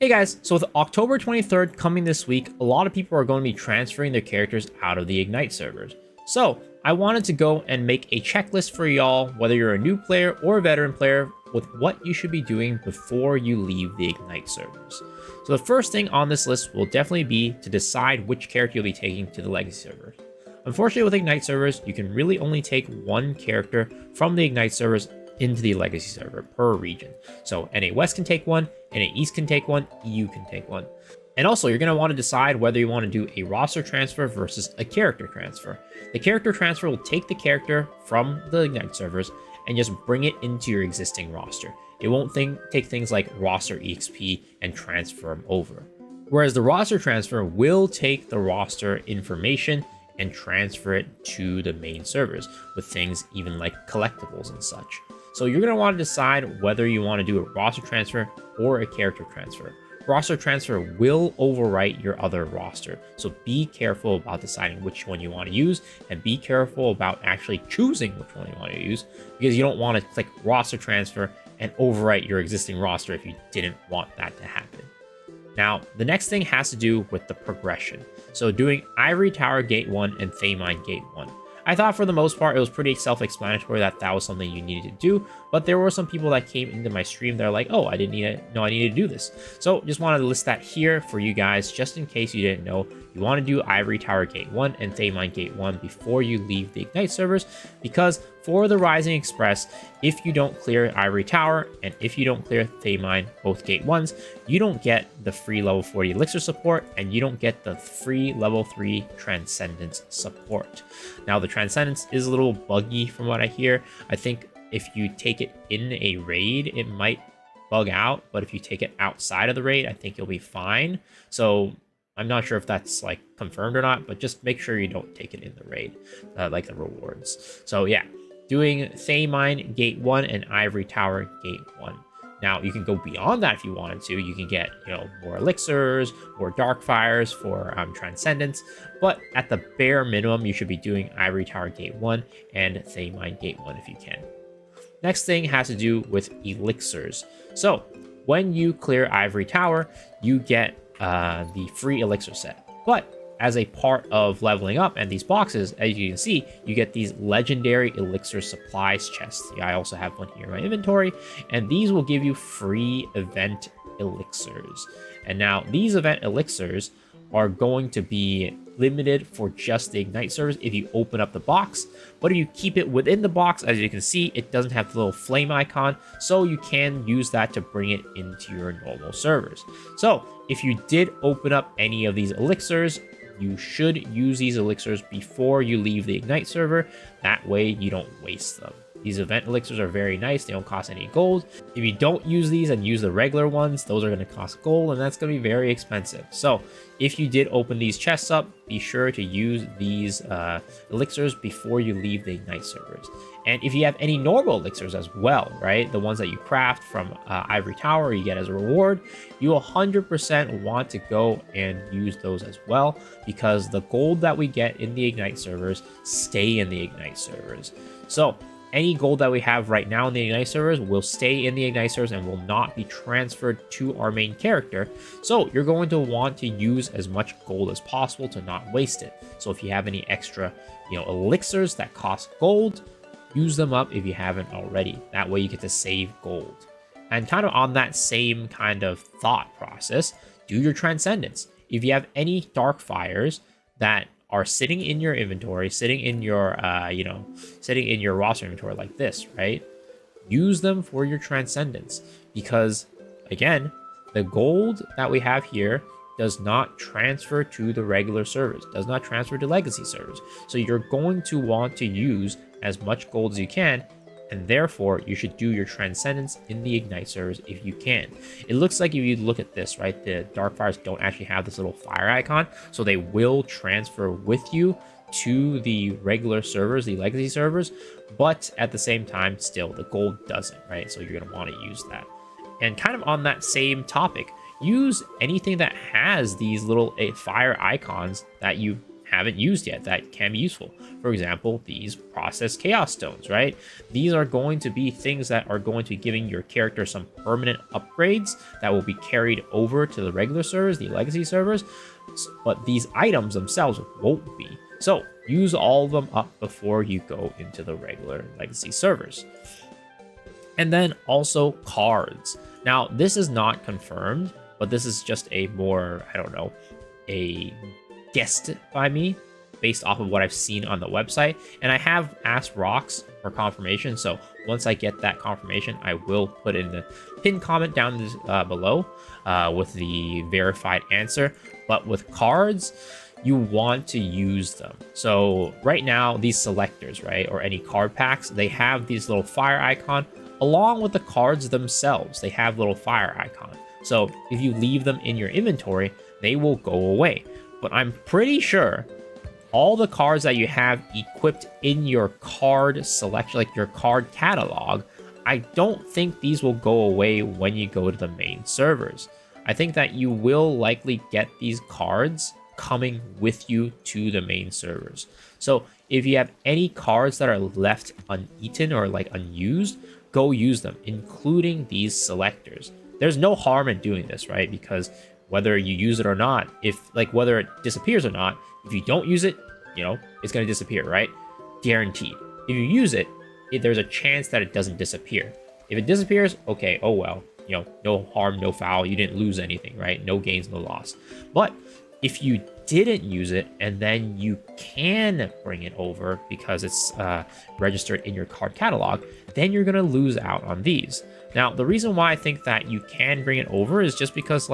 Hey guys, so with October 23rd coming this week, a lot of people are going to be transferring their characters out of the Ignite servers. So I wanted to go and make a checklist for y'all, whether you're a new player or a veteran player, with what you should be doing before you leave the Ignite servers. So the first thing on this list will definitely be to decide which character you'll be taking to the Legacy servers. Unfortunately, with Ignite servers, you can really only take one character from the Ignite servers into the Legacy server per region. So NA West can take one, NA East can take one, EU can take one. And also, you're going to want to decide whether you want to do a roster transfer versus a character transfer. The character transfer will take the character from the Ignite servers and just bring it into your existing roster. It won't take things like roster EXP and transfer them over. Whereas the roster transfer will take the roster information and transfer it to the main servers with things even like collectibles and such. So you're going to want to decide whether you want to do a roster transfer or a character transfer. Roster transfer will overwrite your other roster, so be careful about deciding which one you want to use, and be careful about actually choosing which one you want to use, because you don't want to click roster transfer and overwrite your existing roster if you didn't want that to happen. Now, the next thing has to do with the progression. So doing Ivory Tower Gate 1 and Thamine Gate 1. I thought for the most part it was pretty self-explanatory that that was something you needed to do, but there were some people that came into my stream that are like, oh, I didn't know I needed to do this. So just wanted to list that here for you guys, just in case you didn't know. You want to do Ivory Tower Gate 1 and Thamine Gate 1 before you leave the Ignite servers, because for the Rising Express, if you don't clear Ivory Tower and if you don't clear Thamine, both Gate 1s, you don't get the free level 40 Elixir support, and you don't get the free level 3 Transcendence support. Now, the Transcendence is a little buggy from what I hear. I think if you take it in a raid, it might bug out, but if you take it outside of the raid, I think you'll be fine. So I'm not sure if that's like confirmed or not, but just make sure you don't take it in the raid, like the rewards. So yeah, doing Thamine Gate 1 and Ivory Tower Gate 1. Now, you can go beyond that if you wanted to. You can get, more elixirs, more dark fires for Transcendence. But at the bare minimum, you should be doing Ivory Tower Gate 1 and Thamine Gate 1 if you can. Next thing has to do with elixirs. So, when you clear Ivory Tower, you get the free elixir set. But as a part of leveling up and these boxes, as you can see, you get these legendary elixir supplies chests. Yeah, I also have one here in my inventory, and these will give you free event elixirs. And now these event elixirs are going to be limited for just the Ignite servers if you open up the box, but if you keep it within the box, as you can see, it doesn't have the little flame icon, so you can use that to bring it into your normal servers. So if you did open up any of these elixirs, you should use these elixirs before you leave the Ignite server. That way you don't waste them. These event elixirs are very nice. They don't cost any gold. If you don't use these and use the regular ones, those are going to cost gold, and that's going to be very expensive. So if you did open these chests up, be sure to use these elixirs before you leave the Ignite servers. And if you have any normal elixirs as well, right, the ones that you craft from Ivory Tower you get as a reward, you 100% want to go and use those as well, because the gold that we get in the Ignite servers stay in the Ignite servers. So any gold that we have right now in the Ignite servers will stay in the Ignite servers and will not be transferred to our main character. So you're going to want to use as much gold as possible to not waste it. So if you have any extra, elixirs that cost gold, use them up if you haven't already. That way you get to save gold. And kind of on that same kind of thought process, do your Transcendence. If you have any dark fires that are sitting in your inventory, sitting in your roster inventory like this, right? Use them for your Transcendence, because again, the gold that we have here does not transfer to the regular servers, does not transfer to legacy servers. So you're going to want to use as much gold as you can, and therefore you should do your Transcendence in the Ignite servers if you can. It looks like if you look at this, right, the dark fires don't actually have this little fire icon, so they will transfer with you to the regular servers, the legacy servers, but at the same time, still, the gold doesn't, right? So you're going to want to use that. And kind of on that same topic, use anything that has these little fire icons that you haven't used yet that can be useful. For example, these process chaos stones, right? These are going to be things that are going to be giving your character some permanent upgrades that will be carried over to the regular servers, the legacy servers, but these items themselves won't be. So use all of them up before you go into the regular legacy servers. And then also cards. Now, this is not confirmed, but this is just a more, I don't know, a guessed by me based off of what I've seen on the website. And I have asked Rocks for confirmation. So once I get that confirmation, I will put in the pinned comment down below with the verified answer. But with cards, you want to use them. So right now, these selectors, right, or any card packs, they have these little fire icon along with the cards themselves. They have little fire icon. So if you leave them in your inventory, they will go away. But I'm pretty sure all the cards that you have equipped in your card selection, like your card catalog, I don't think these will go away when you go to the main servers. I think that you will likely get these cards coming with you to the main servers. So if you have any cards that are left uneaten or like unused, go use them, including these selectors. There's no harm in doing this, right? Because whether you use it or not, whether it disappears or not, if you don't use it, it's going to disappear, right? Guaranteed. If you use it, there's a chance that it doesn't disappear. If it disappears, okay, oh well, no harm, no foul. You didn't lose anything, right? No gains, no loss. But if you didn't use it and then you can bring it over because it's registered in your card catalog, then you're going to lose out on these. Now, the reason why I think that you can bring it over is just because,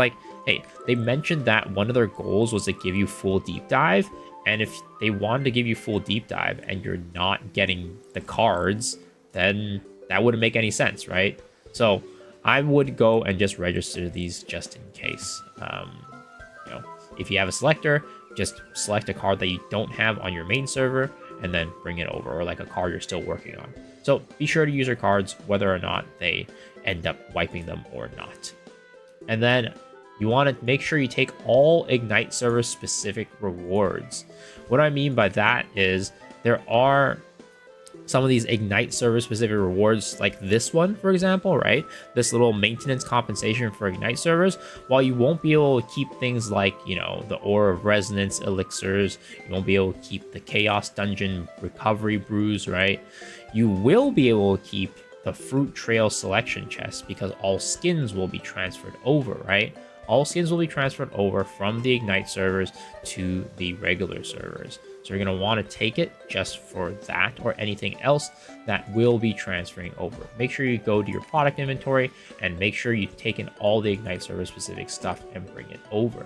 hey, they mentioned that one of their goals was to give you full deep dive. And if they wanted to give you full deep dive and you're not getting the cards, then that wouldn't make any sense, right? So I would go and just register these just in case. If you have a selector, just select a card that you don't have on your main server and then bring it over, or like a card you're still working on. So be sure to use your cards whether or not they end up wiping them or not. And then you want to make sure you take all Ignite server specific rewards. What I mean by that is there are some of these Ignite server specific rewards, like this one, for example, right? This little maintenance compensation for Ignite servers. While you won't be able to keep things like, the Aura of Resonance elixirs, you won't be able to keep the Chaos Dungeon recovery brews, right? You will be able to keep the Fruit Trail selection chest because all skins will be transferred over, right? All skins will be transferred over from the Ignite servers to the regular servers. So you're going to want to take it just for that or anything else that will be transferring over. Make sure you go to your product inventory and make sure you've taken all the Ignite server specific stuff and bring it over.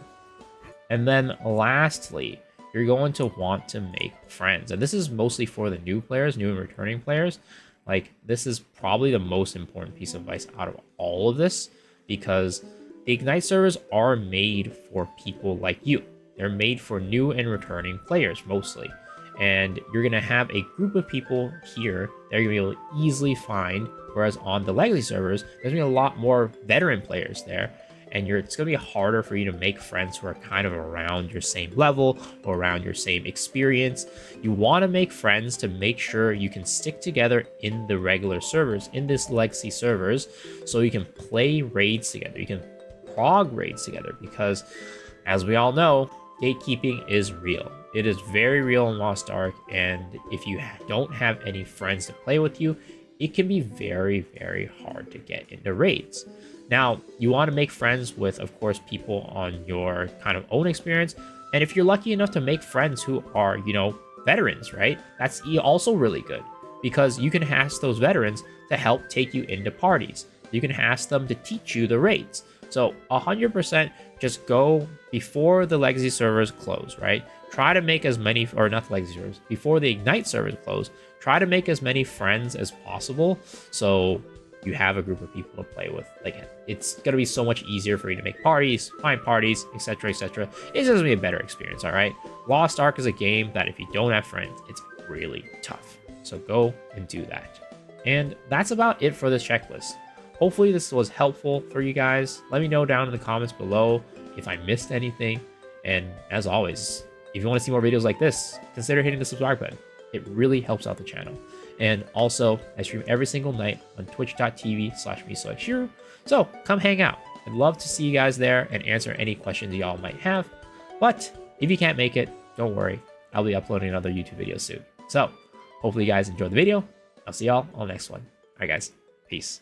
And then lastly, you're going to want to make friends. And this is mostly for the new players, new and returning players. This is probably the most important piece of advice out of all of this, because the Ignite servers are made for people like you. They're made for new and returning players mostly. And you're going to have a group of people here that you're going to be able to easily find. Whereas on the legacy servers, there's going to be a lot more veteran players there. And it's going to be harder for you to make friends who are kind of around your same level or around your same experience. You want to make friends to make sure you can stick together in the regular servers, in this legacy servers, so you can play raids together. You can prog raids together, because as we all know, gatekeeping is real. It is very real in Lost Ark, and if you don't have any friends to play with you, it can be very, very hard to get into raids. Now, you want to make friends with, of course, people on your kind of own experience, and if you're lucky enough to make friends who are, veterans, right? That's also really good, because you can ask those veterans to help take you into parties. You can ask them to teach you the raids. So 100% just go before the legacy servers close, right? Try to make as many, or not the legacy servers, before the Ignite servers close, try to make as many friends as possible so you have a group of people to play with. It's going to be so much easier for you to make parties, find parties, etc., etc. It's just going to be a better experience, all right? Lost Ark is a game that if you don't have friends, it's really tough. So go and do that. And that's about it for this checklist. Hopefully this was helpful for you guys. Let me know down in the comments below if I missed anything. And as always, if you want to see more videos like this, consider hitting the subscribe button. It really helps out the channel. And also, I stream every single night on twitch.tv/misoichiru. So come hang out. I'd love to see you guys there and answer any questions y'all might have. But if you can't make it, don't worry. I'll be uploading another YouTube video soon. So hopefully you guys enjoyed the video. I'll see y'all on the next one. All right, guys. Peace.